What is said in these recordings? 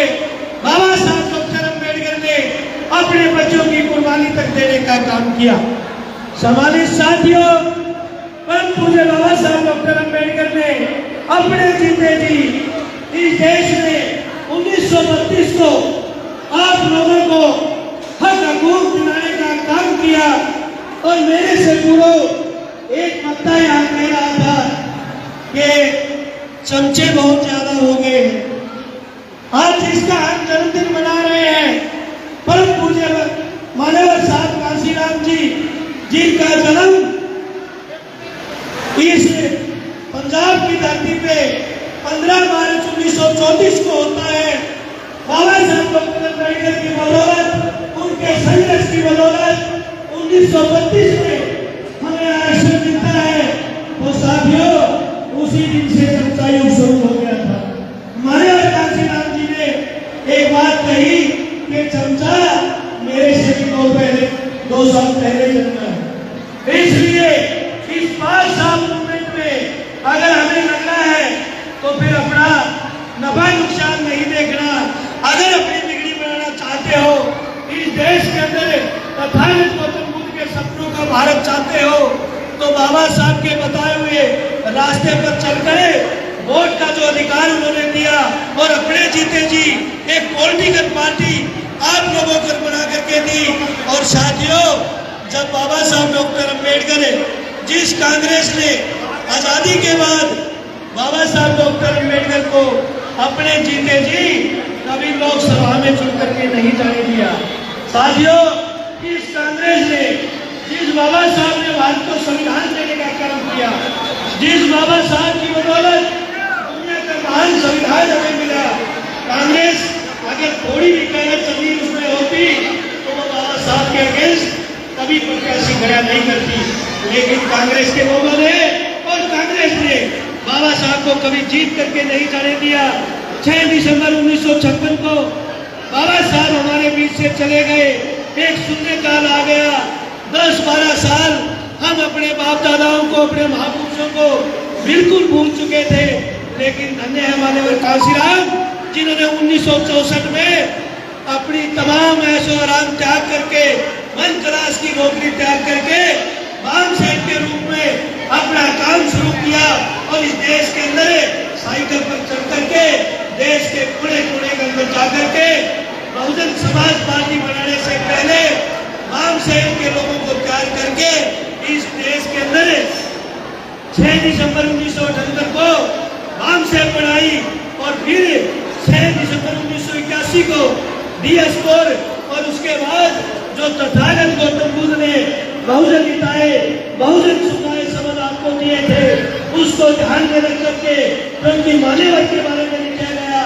लिए बाबा साहब डॉक्टर अम्बेडकर ने अपने बच्चों की कुर्बानी तक देने का काम किया। सम्मानित साथियों, परम पूज्य बाबा साहब डॉक्टर अम्बेडकर ने अपने जीते जी इस देश में 1932 को आप लोगों को हक हकूक दिलाने का काम किया। और मेरे से पूर्व एक वक्ता यहाँ कह रहा था कि चमचे बहुत ज्यादा हो गए हैं। आज जिसका हम जन्मदिन मना रहे हैं, परम पूज्य मान्यवर साहब काशीराम जी जिनका जन्म इस पंजाब की धरती पे 15 मार्च 1934 को होता है। बाबा साहब डॉक्टर अम्बेडकर की बदौलत, उनके संघर्ष की बदौलत 1932 में हमें आरक्षण मिलता है। तो साथियों, उसी दिन से चर्चा युग शुरू हो गया था। मान्यवर काशीराम जी ने एक बात कही कि चमचा मेरे से भी 2 साल पहले जन्मा है। इसलिए इस 5 साल मूवमेंट में अगर हमें लगना है तो फिर अपना नफा नुकसान नहीं देखना। अगर अपनी बिगड़ी बनाना चाहते हो, इस देश के अंदर तथागत गौतम बुद्ध के सपनों का भारत चाहते हो, तो बाबा साहब के बताए हुए रास्ते पर चलकर वोट का जो अधिकार उन्होंने दिया और अपने जीते जी एक पॉलिटिकल पार्टी आप लोगों को बना करके दी। और साथियों, जब बाबा साहब डॉक्टर अम्बेडकर जिस कांग्रेस ने आजादी के बाद बाबा साहब डॉक्टर अम्बेडकर को अपने जीते जी कभी लोकसभा में चुन करके नहीं जाने दिया। साथियों, इस कांग्रेस ने जिस बाबा साहब ने भारत को संविधान देने का काम किया, जिस बाबा साहब की बदौलत दुनिया का महान संविधान हमें मिला, कांग्रेस अगर थोड़ी भी गलत जमीन उसमें होती तो वो बाबा साहब के अगेंस्ट कभी प्रत्याशी खड़ा नहीं करती। लेकिन कांग्रेस के लोगों ने और कांग्रेस ने बाबा साहब को कभी जीत करके नहीं जाने दिया। 6 दिसंबर 1956 को बाबा साहब हमारे बीच से चले गए। एक शून्य काल आ गया। 10-12 साल हम अपने बाप दादाओं को, अपने महापुरुषों को बिल्कुल भूल चुके थे। लेकिन धन्य है मान्यवर काशीराम, जिन्होंने 1964 में अपनी तमाम ऐशो आराम त्याग करके, मन क्लास की नौकरी त्याग करके बाम सेठ के रूप में अपना काम शुरू किया। और इस देश के अंदर साइकिल पर चढ़ करके देश के कोने कोने के अंदर जाकर के बहुजन समाज पार्टी बनाने से पहले बाम सेठ के लोगों को त्याग करके इस देश के अंदर 6 दिसंबर 1978 को बाम सेठ बनाई। और फिर 6 दिसंबर 1981 को DS कोर, और उसके बाद जो तथागत गौतम बुद्ध ने बहुजन हिताय, बहुजन सुखाय शब्द आपको दिए थे, उसको ध्यान में रख करके, क्योंकि मान्यवर के बारे में लिखा गया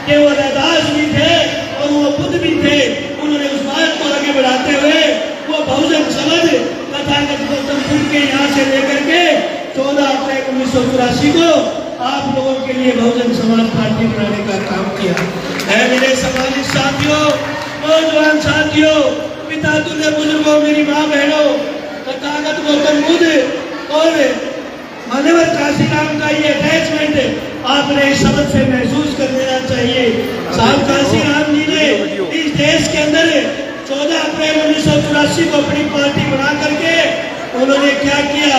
कि वो रैदास भी थे और वो बुद्ध भी थे। उन्होंने उस बात को आगे बढ़ाते हुए वो बहुजन शब्द तथागत गौतम बुद्ध के यहाँ से लेकर के 14 अप्रैल 1984 को आप लोगों के लिए बहुजन समाज पार्टी बनाने का काम किया है। मेरे समाजिक साथियों, नौजवान साथियों, पिता तुल्य बुजुर्गों, मेरी माँ बहनों, तथागत गौतम बुद्ध और मान्यवर काशीराम का ये अटैचमेंट आपने इस शब्द से महसूस कर लेना चाहिए। साहब काशीराम जी ने इस देश के अंदर 14 अप्रैल 1984 को अपनी पार्टी बना करके उन्होंने क्या किया,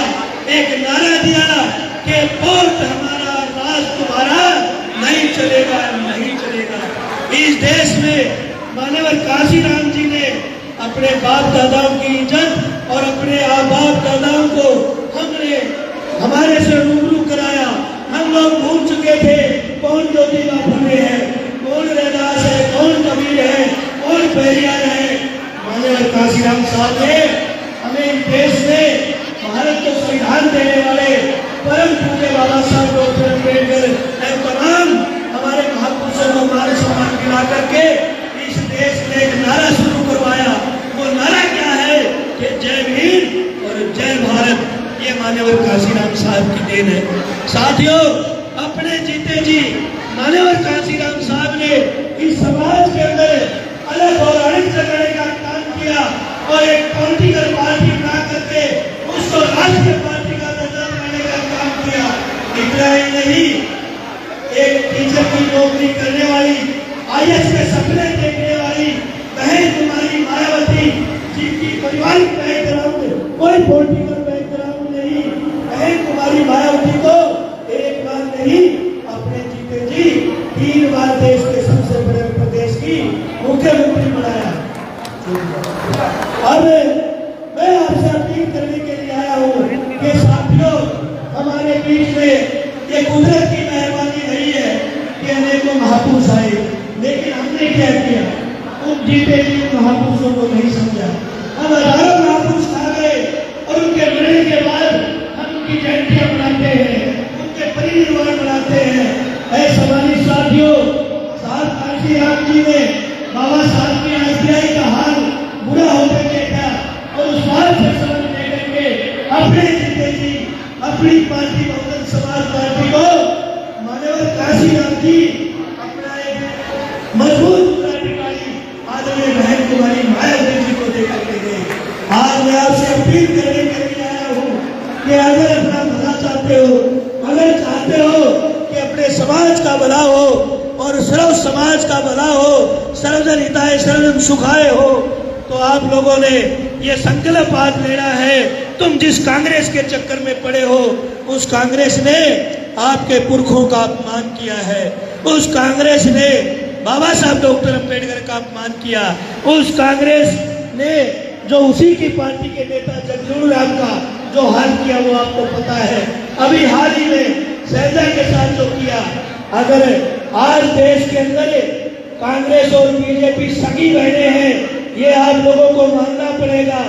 एक नारा दिया कि वोट हमारा, राज तुम्हारा, नहीं चलेगा, नहीं चलेगा। इस देश में मान्यवर काशीराम जी ने अपने बाप दादाओं की इज्जत और अपने बाप दादाओं को हमने हमारे से रूबरू कराया। हम लोग भूल चुके थे कौन ज्योतिबा फुले है, कौन रैदास है, कौन कबीर है, कौन पेरियार है। मान्यवर काशीराम साहब ने हमें इस देश में भारत को संविधान देने वाले परम पूज्य बाबा साहब डॉक्टर अम्बेडकर तमाम हमारे महापुरुषों को मान सम्मान दिला करके इस देश में एक नारा शुरू करवाया। वो नारा क्या है कि जय भीम और जय भारत। ये मान्यवर काशीराम साहब की देन है। साथियों, अपने जीते जी मान्यवर काशीराम साहब ने इस समाज के अंदर अलग और अड़िग जगाने का काम किया और एक पॉलिटिकल पार्टी बना करके उसको राष्ट्रीय पार्टी का दर्जा देने का काम किया। इतना ही नहीं, एक टीचर की नौकरी करने वाली IAS के सपने देखने वाली बहन कुमारी मायावती, जिनकी पारिवारिक बैकग्राउंड कोई पॉलिटिकल बैकग्राउंड नहीं, बहन कुमारी मायावती को एक बार नहीं अपने जीते जी 3 बार देश के सबसे बड़े प्रदेश की मुख्यमंत्री बनाया। अब मैं आपसे अपील करने के लिए आया हूँ कि साथियों, हमारे बीच में ये कुदरत की मेहरबानी नहीं है कि अनेकों महापुरुष आए, लेकिन हमने क्या किया, उन जीते जी महापुरुषों को नहीं समझा। हम हजारों महापुरुष आ गए और उनके मरने के बाद हम उनकी जयंतियां मनाते हैं, उनके परिनिर्वाण मनाते हैं। ऐसे हमारी साथियों, साहब काशी राम जी ने बाबा साहब की आसियाई का हाल बुरा होकर देखा और उस हाल से समझ लेकर के अपने जीते जी अपनी पार्टी बहुजन समाज पार्टी को माननीय काशी राम जी अपना एक मजबूत उत्तराधिकारी आदरणीय बहन कुमारी मायावती जी को देकर के गए। आज मैं आपसे अपील करने के लिए आया हूँ कि अगर अपना भला चाहते हो, अगर चाहते हो कि अपने समाज का भला हो और सर्व समाज का भला हो, सर्वजन हिताय सर्वजन सुखाय हो, तो आप लोगों ने ये संकल्प आज लेना है। तुम जिस कांग्रेस के चक्कर में पड़े हो, उस कांग्रेस ने आपके पुरखों का अपमान किया है, उस कांग्रेस ने बाबा साहब डॉक्टर अम्बेडकर का अपमान किया, उस कांग्रेस ने जो उसी की पार्टी के नेता जगजीवन राम का जो हाल किया वो आपको पता है। अभी हाल ही में शैलजा के साथ जो किया, अगर आज देश के अंदर कांग्रेस और बीजेपी सगी बहने हैं, ये आप लोगों को मानना पड़ेगा।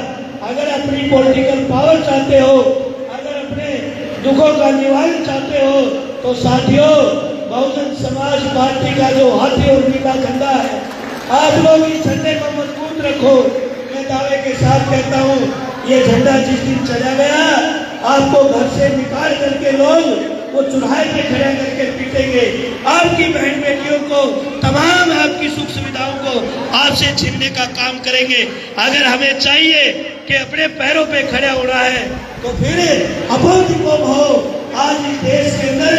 अगर अपनी पॉलिटिकल पावर चाहते हो, अगर अपने दुखों का निवारण चाहते हो, तो साथियों, बहुजन समाज पार्टी का जो हाथी और नीला झंडा है, आप लोग इस झंडे को मजबूत रखो। मैं दावे के साथ कहता हूँ, ये झंडा जिस दिन चला गया, आपको घर से निकाल करके लोग वो चुराहे पे खड़ा करके पीटेंगे। आपकी बहन बेटियों को, तमाम आपकी सुख सुविधाओं को आपसे छीनने का काम करेंगे। अगर हमें चाहिए कि अपने पैरों पे खड़ा होना है, तो फिर अपोज को भाव। आज इस देश के अंदर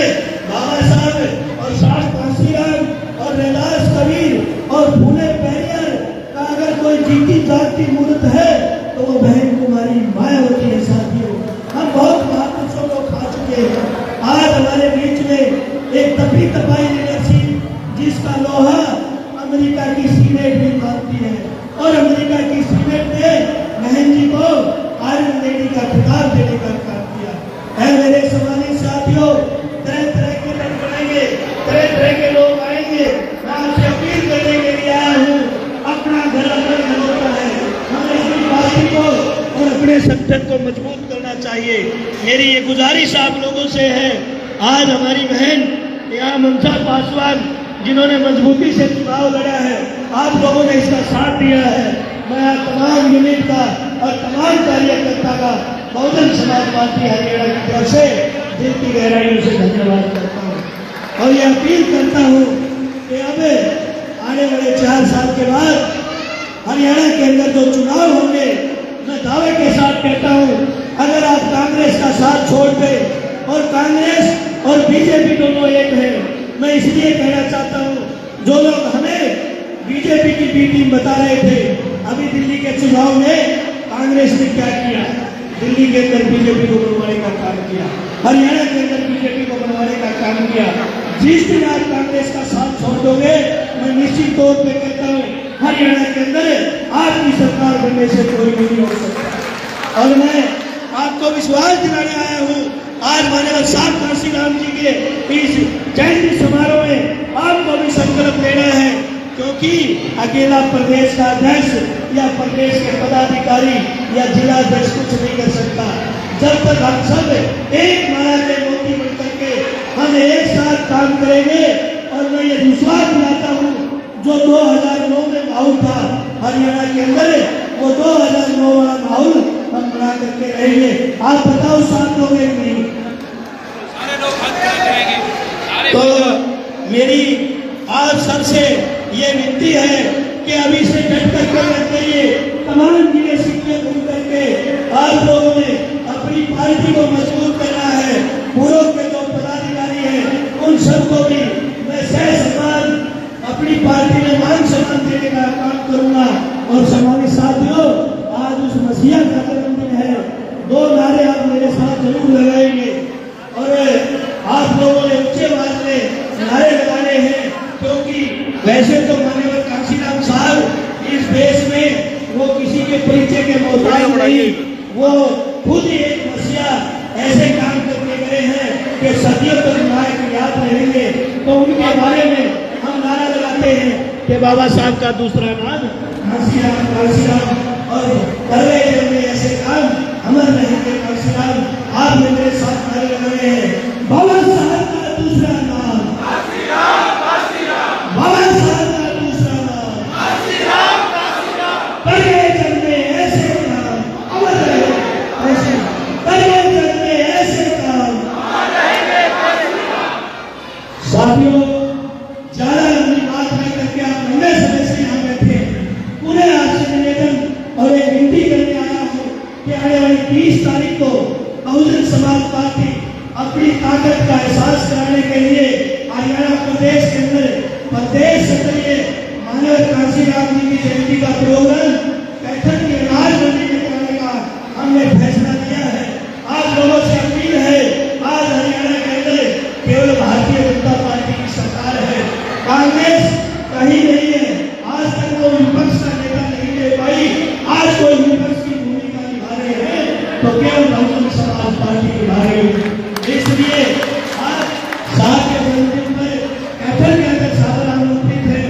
बाबा साहब और साहब काशीराम और रैदास कबीर और फूले पेरियर का अगर कोई जीती जागती मूर्त है, तो वो बहन कुमारी मायावती है। साथियों, हम बहुत महापुरुषों को खा चुके हैं। आज हमारे बीच में एक तपी तपाई लीडरशिप, जिसका लोहा अमेरिका की सीनेट भी मानती है, और अमेरिका की सीनेट ने बहन जी को आयरन लेडी का खिताब देने का काम किया है। मेरे समानी साथियों, तरह तरह के लोग बनेंगे, तरह तरह के लोग आएंगे। मैं आपसे अपील करने के लिए आया हूँ, अपना घर अपना घर होता है, हमें अपनी पार्टी को और अपने संगठन को मजबूत करना चाहिए। मेरी ये गुजारिश आप लोगों से है। आज हमारी बहन यहाँ ममता पासवान, जिन्होंने मजबूती से चुनाव लड़ा है, आप लोगों ने इसका साथ दिया है। मैं तमाम यूनिट का और तमाम कार्यकर्ता का बहुजन समाज पार्टी हरियाणा की तरफ से दिल की गहराइयों से धन्यवाद करता हूँ और ये अपील करता हूँ कि अब आने वाले 4 साल के बाद हरियाणा के अंदर जो चुनाव होंगे, मैं दावे के साथ कहता हूँ, अगर आप कांग्रेस का साथ छोड़ दें, और कांग्रेस और बीजेपी दोनों एक है। मैं इसलिए कहना चाहता हूँ, जो लोग हमें बीजेपी की बी टीम बता रहे थे, अभी दिल्ली के चुनाव में कांग्रेस ने क्या किया, दिल्ली के अंदर बीजेपी को बनवाने का काम किया, हरियाणा के अंदर बीजेपी को बनवाने का काम किया। जिस दिन आप कांग्रेस का साथ छोड़ दोगे, मैं निश्चित तौर पर कहता हूँ, हरियाणा के अंदर आपकी सरकार बनने से कोई नहीं हो सकता। और मैं आपको विश्वास दिलाने आया हूँ, आज माननीय साहब काशीराम जी के इस जयंती समारोह में आपको भी संकल्प लेना है, क्योंकि अकेला प्रदेश का अध्यक्ष या प्रदेश के पदाधिकारी या जिला अध्यक्ष कुछ नहीं कर सकता। जब तक हम सब एक माला के मोती बनकर के हम एक साथ काम करेंगे। और मैं ये विश्वास दिलाता हूँ, जो 2009 में माहौल था हरियाणा के अंदर, वो 2009 वाला माहौल हम बना करके रहेंगे। आप बताओ, साथ लोग एक नहीं? सारे लोग हाथ करेंगे। तो मेरी आप सबसे ये विनती है कि अभी से डटकर करना चाहिए। तमाम जिले सीटें घूम करके आप लोगों ने अपनी पार्टी को मजबूत करना है। पूर्व के जो पदाधिकारी हैं, उन सबको भी मैं सह सम्मान अपनी पार्टी और सम्मानित साथियों, आज उस मसीहा का जन्मदिन है। 2 नारे आप मेरे साथ जरूर लगाएंगे और आप लोगों ने ऊंचे आवाज में नारे लगाने हैं, क्योंकि वैसे तो माननीय काशीराम साहब इस देश में वो किसी के परिचय के मोहताज नहीं, वो खुद ही एक मसीहा ऐसे काम करके गए हैं कि सदियों तक नायक याद रहेंगे। तो उनके बारे में हम नारा लगाते हैं कि बाबा साहब का दूसरा नाम काशीराम, काशीराम, और करवे जन्मे ऐसे काम अमर रहेंगे काशीराम। आपने मेरे साथ नारे लगाए हैं, बाबा साहब का दूसरा नाम काशीराम, काशीराम, बाबा साहब का दूसरा नाम काशीराम, काशीराम, करवे जन्मे ऐसे काम अमर रहेंगे काशीराम, करवे जन्मे ऐसे काम अमर रहेंगे काशीराम। साथियों, ज्यादा लंबी बात नहीं करके आप लंबे समय से यहाँ बैठे, पूरे आपसे निवेदन और एक विनती करने आया हूँ कि आने वाली 30 तारीख को बहुजन समाज पार्टी अपनी ताकत का एहसास कराने के लिए हरियाणा प्रदेश के अंदर प्रदेश स्तरीय मानव काशीराम जी की जयंती का प्रोग्राम कैथन की अनाज मंडी में कराने का हमने फैसला किया है। आप लोगों से अपील है, आज हरियाणा के अंदर केवल भारतीय जनता पार्टी की सरकार है, कांग्रेस कहीं नहीं है। आज तक वो विपक्ष का नेता नहीं दे पाई, आज कोई विपक्ष की भूमिका निभा रहे हैं तो केवल बहुजन समाज पार्टी निभा रही है। इसलिए आज साहब के जन्मदिन पर कैथल के अंदर सादर आमंत्रित है,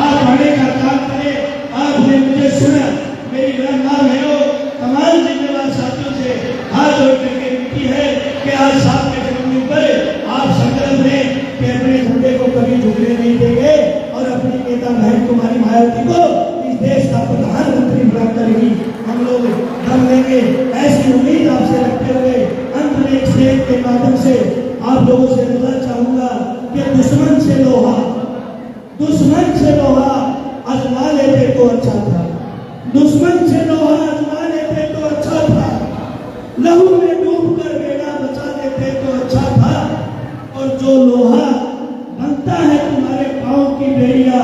आप आने का काम करें। आपने मुझे सुना, मेरी मां बहनों, तमाम जिम्मेदार साथियों से हाथ जोड़ करके विनती है कि आज साहब के जन्मदिन पर आप संकल्प लें कि अपने झंडे को कभी झुकने नहीं देंगे और अपनी नेता बहन कुमारी मायावती को इस देश का प्रधानमंत्री बनाकर ही हम लोग दम लेंगे। ऐसी उम्मीद आपसे रखते हुए अंत में एक स्नेह के माध्यम से आप लोगों से बोलना चाहूंगा कि दुश्मन से लोहा आजमा लेते तो अच्छा था, दुश्मन से लोहा आजमा लेते तो अच्छा था, लहू में डूब कर बेड़ा बचा लेते तो अच्छा था। और जो लोहा बनता है तुम्हारे पांव की बेड़िया,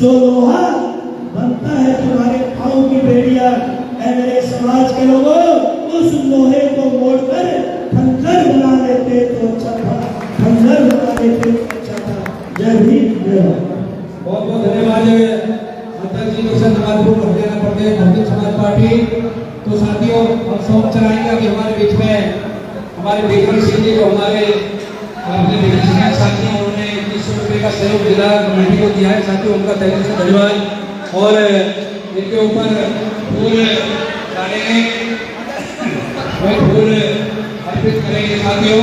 जो लोहा बनता है तुम्हारे पांव की बेड़िया, ऐ मेरे समाज के लोगों, उस लोहे को मोड़कर खंजर बना लेते तो अच्छा था, खंजर बना लेते तो अच्छा था। जय भीम, जय भारत। बहुत बहुत धन्यवाद अध्यक्ष जी, हरियाणा प्रदेश बहुजन समाज पार्टी। तो साथियों, हम शौक चलाएंगे कि हमारे बीच में हमारे बिक्रम सिंह जी को हमारे अपने बिजनेस साथी हैं, उन्होंने 2100 रुपये का सहयोग जिला कमेटी को दिया है। साथियों, उनका तहे दिल से धन्यवाद। और इनके ऊपर फूल डालेंगे, फूल अर्पित करेंगे साथियों।